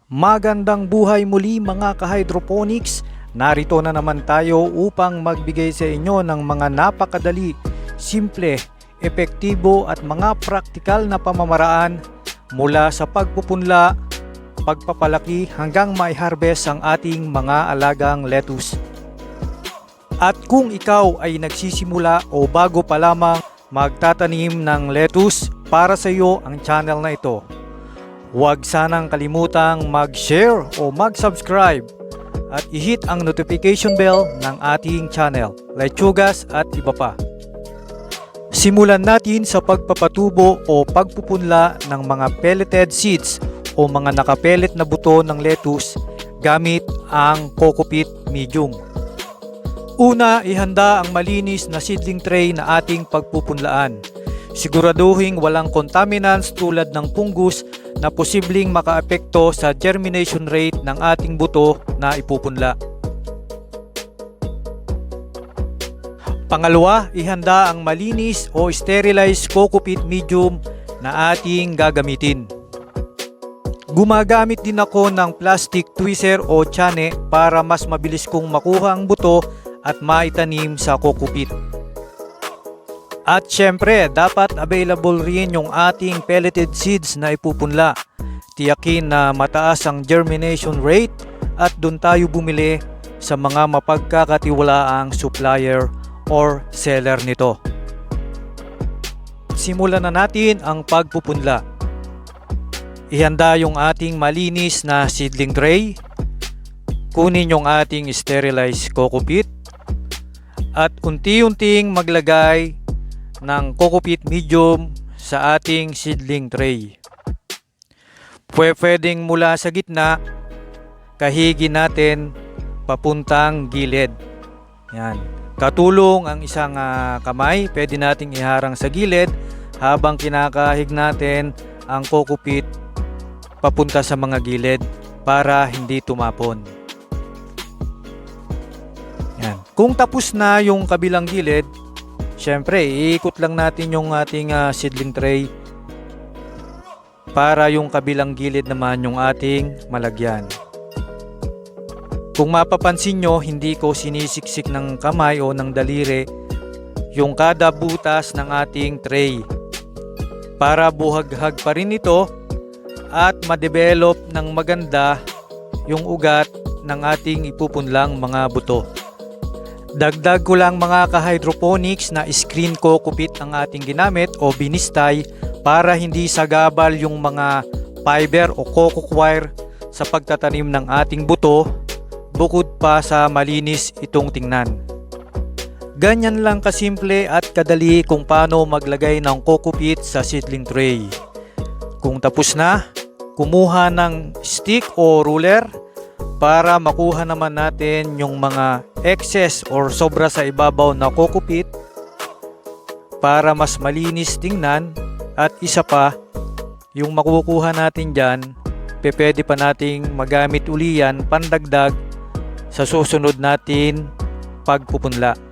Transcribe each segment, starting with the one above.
Magandang buhay muli mga ka-hydroponics. Narito na naman tayo upang magbigay sa inyo ng mga napakadali, simple, epektibo at mga praktikal na pamamaraan mula sa pagpupunla, pagpapalaki hanggang mai-harvest ang ating mga alagang lettuce. At kung ikaw ay nagsisimula o bago pa lamang magtatanim ng lettuce, para sa iyo ang channel na ito. Huwag sanang kalimutang mag-share o mag-subscribe at i-hit ang notification bell ng ating channel, Lechugas at iba pa. Simulan natin sa pagpapatubo o pagpupunla ng mga pelleted seeds o mga nakapelet na buto ng lettuce gamit ang Coco Peat medium. Una, ihanda ang malinis na seedling tray na ating pagpupunlaan. Siguraduhin walang contaminants tulad ng fungus na posibleng makaapekto sa germination rate ng ating buto na ipupunla. Pangalawa, ihanda ang malinis o sterilized Coco Peat medium na ating gagamitin. Gumagamit din ako ng plastic tweezer o tiane para mas mabilis kong makuha ang buto at maitanim sa Coco Peat. At syempre, dapat available rin yung ating pelleted seeds na ipupunla. Tiyakin na mataas ang germination rate at doon tayo bumili sa mga mapagkakatiwalaang supplier or seller nito. Simulan na natin ang pagpupunla. Ihanda yung ating malinis na seedling tray. Kunin yung ating sterilized Coco Peat at unti-unting maglagay ng Coco Peat medium sa ating seedling tray. Pwedeng mula sa gitna, kahigi natin papuntang gilid. Yan. Katulong ang isang kamay, pwede nating iharang sa gilid habang kinakahig natin ang Coco Peat papunta sa mga gilid para hindi tumapon. Yan. Kung tapos na yung kabilang gilid, syempre, iikot lang natin yung ating seedling tray para yung kabilang gilid naman yung ating malagyan. Kung mapapansin nyo, hindi ko sinisiksik ng kamay o ng daliri yung kada butas ng ating tray para buhaghag pa rin ito at ma-develop ng maganda yung ugat ng ating ipupunlang mga buto. Dagdag ko lang mga ka-hydroponics na screen Coco Peat ang ating ginamit o binistay para hindi sagabal yung mga fiber o coco wire sa pagtatanim ng ating buto, bukod pa sa malinis itong tingnan. Ganyan lang kasimple at kadali kung paano maglagay ng Coco Peat sa seedling tray. Kung tapos na, kumuha ng stick o ruler para makuha naman natin yung mga excess or sobra sa ibabaw na Coco Peat para mas malinis tingnan. At isa pa, yung makukuha natin dyan, pwede pa nating magamit uli yan pandagdag sa susunod natin pagpupunla.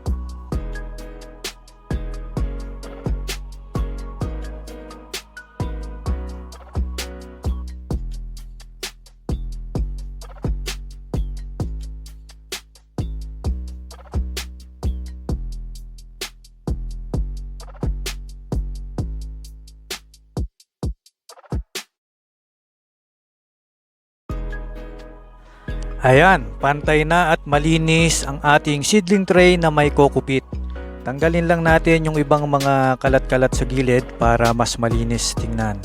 Ayan, pantay na at malinis ang ating seedling tray na may Coco Peat. Tanggalin lang natin yung ibang mga kalat-kalat sa gilid para mas malinis tingnan.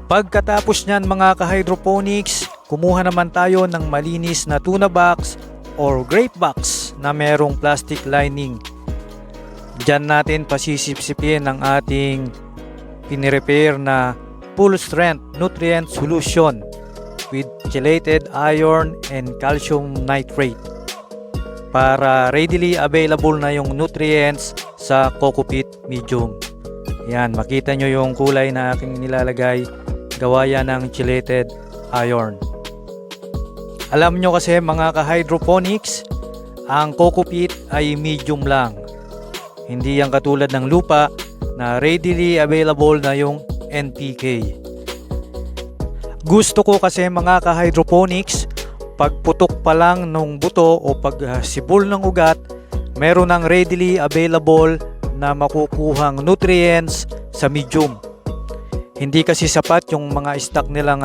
Pagkatapos nyan mga ka-hydroponics, kumuha naman tayo ng malinis na tuna box or grape box na merong plastic lining. Diyan natin pasisipsipin ang ating pinirepair na full strength nutrient solution with chelated iron and calcium nitrate para readily available na yung nutrients sa Coco Peat medium. Yan, makita nyo yung kulay na aking nilalagay, gawa yan ng chelated iron. Alam nyo kasi mga ka-hydroponics, ang Coco Peat ay medium lang. Hindi yan katulad ng lupa na readily available na yung NPK. Gusto ko kasi mga ka-hydroponics, pagputok pa lang ng buto o pagsibol ng ugat, meron ng readily available na makukuhang nutrients sa medium. Hindi kasi sapat yung mga stock nilang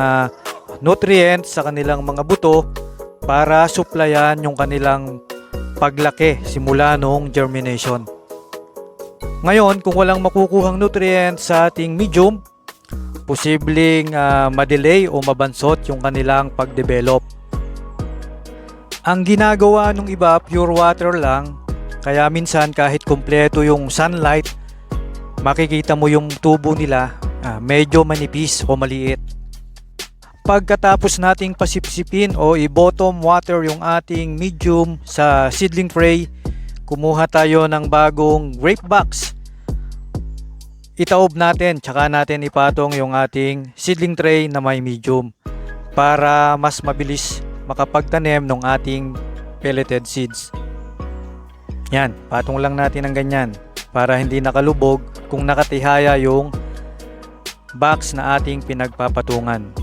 nutrients sa kanilang mga buto para supplyan yung kanilang paglaki simula nung germination. Ngayon, kung walang makukuhang nutrients sa ating medium, posibleng madelay o mabansot yung kanilang pagdevelop. Ang ginagawa ng iba, pure water lang, kaya minsan kahit kumpleto yung sunlight, makikita mo yung tubo nila medyo manipis o maliit. Pagkatapos nating pasipsipin o i-bottom water yung ating medium sa seedling tray, kumuha tayo ng bagong grape box. Itaob natin, tsaka natin ipatong yung ating seedling tray na may medium para mas mabilis makapagtanim ng ating pelleted seeds. Yan, patong lang natin ng ganyan para hindi nakalubog kung nakatihaya yung box na ating pinagpapatungan.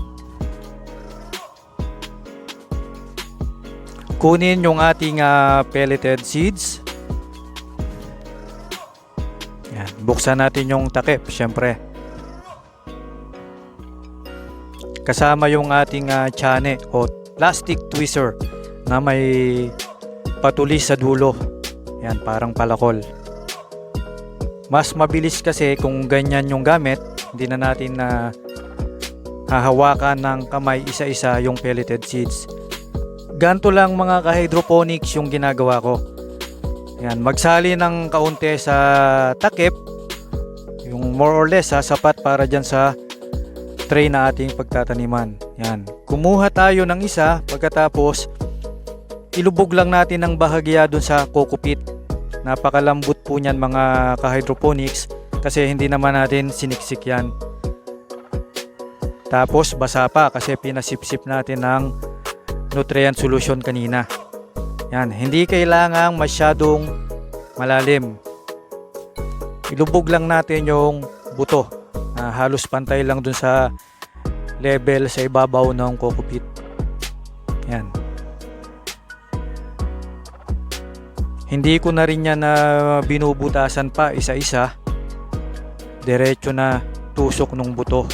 Kunin yung ating pelleted seeds. Yan, buksan natin yung takip, syempre. Kasama yung ating tiyan o plastic tweezer na may patulis sa dulo. Yan, parang palakol. Mas mabilis kasi kung ganyan yung gamit, hindi na natin hahawakan ng kamay isa-isa yung pelleted seeds. Ganto lang mga ka-hydroponics yung ginagawa ko. Yan, magsali ng kaunti sa takip, yung more or less sapat para dyan sa tray na ating pagtataniman. Yan, kumuha tayo ng isa, pagkatapos ilubog lang natin ng bahagya dun sa coco pit. Napakalambot po niyan mga ka-hydroponics kasi hindi naman natin siniksik yan. Tapos basa pa kasi pinasipsip natin ng nutrient solution kanina. Yan, hindi kailangang masyadong malalim. Ilubog lang natin yung buto. Halos pantay lang dun sa level sa ibabaw ng coco pit. Yan. Hindi ko na rin yan binubutasan pa isa-isa. Diretso na tusok ng buto.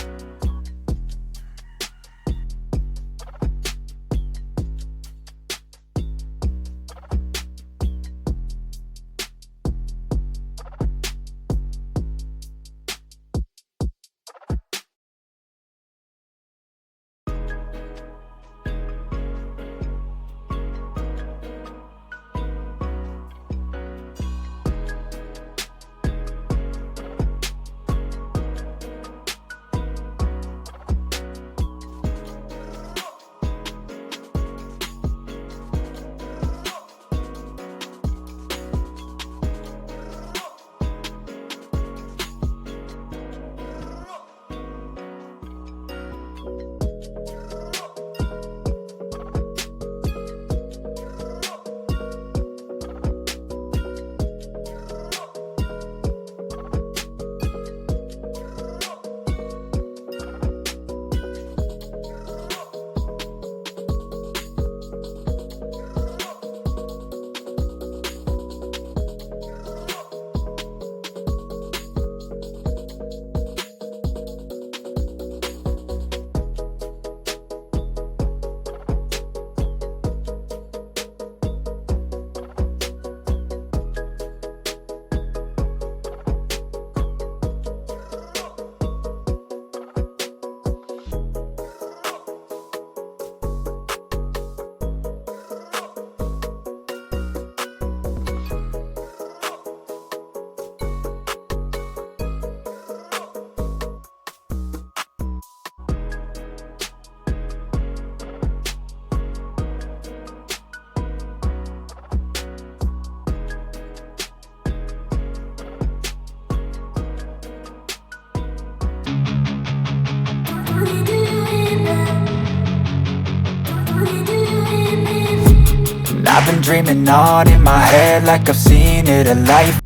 I've been dreaming on in my head like I've seen it, a life.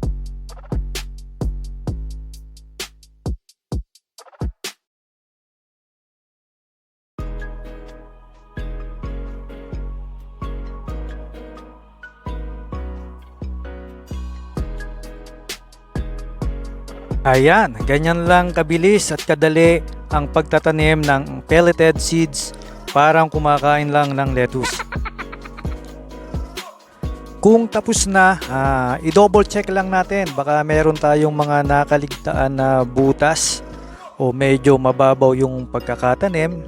Ayan, ganyan lang kabilis at kadali ang pagtatanim ng pelleted seeds, parang kumakain lang ng lettuce. Kung tapos na, i-double check lang natin, baka meron tayong mga nakaligtaan na butas o medyo mababaw yung pagkakatanim.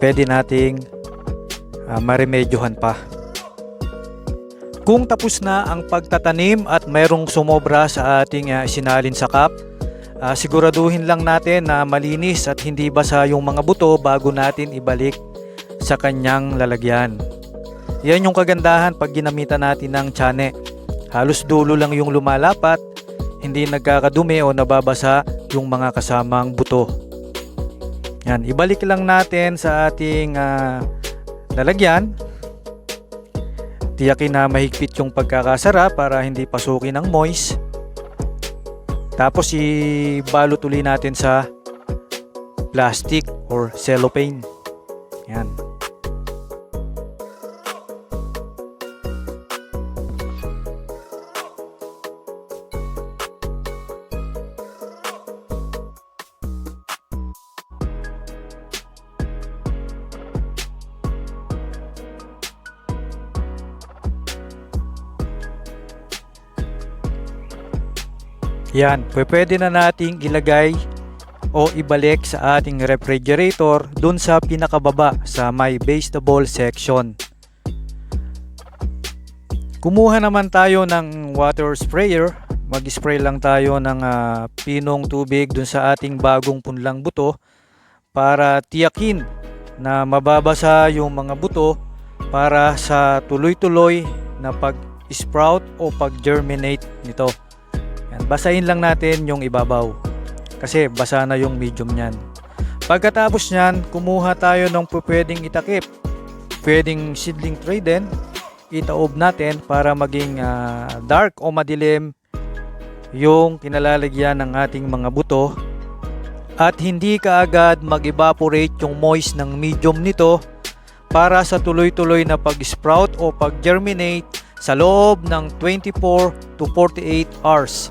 Pwede nating maremedyohan pa. Kung tapos na ang pagtatanim at mayroong sumobra sa ating isinalin sa cup, siguraduhin lang natin na malinis at hindi basa yung mga buto bago natin ibalik sa kanyang lalagyan. Yan yung kagandahan pag ginamitan natin ng tsane. Halos dulo lang yung lumalapat, hindi nagkakadumi o nababasa yung mga kasamang buto. Yan, ibalik lang natin sa ating lalagyan. Tiyakin na mahigpit yung pagkakasara para hindi pasukin ng moist. Tapos ibalot uli natin sa plastic or cellophane. Yan. Yan, pwede na nating ilagay o ibalik sa ating refrigerator dun sa pinakababa sa may vegetable section. Kumuha naman tayo ng water sprayer. Mag-spray lang tayo ng pinong tubig dun sa ating bagong punlang buto para tiyakin na mababasa yung mga buto para sa tuloy-tuloy na pag-sprout o pag-germinate nito. Yan, basahin lang natin yung ibabaw kasi basa na yung medium nyan. Pagkatapos nyan, kumuha tayo ng pwedeng itakip. Pwedeng seedling tray din, itaob natin para maging dark o madilim yung kinalalagyan ng ating mga buto at hindi kaagad mag-evaporate yung moist ng medium nito para sa tuloy-tuloy na pag-sprout o pag-germinate sa loob ng 24 to 48 hours.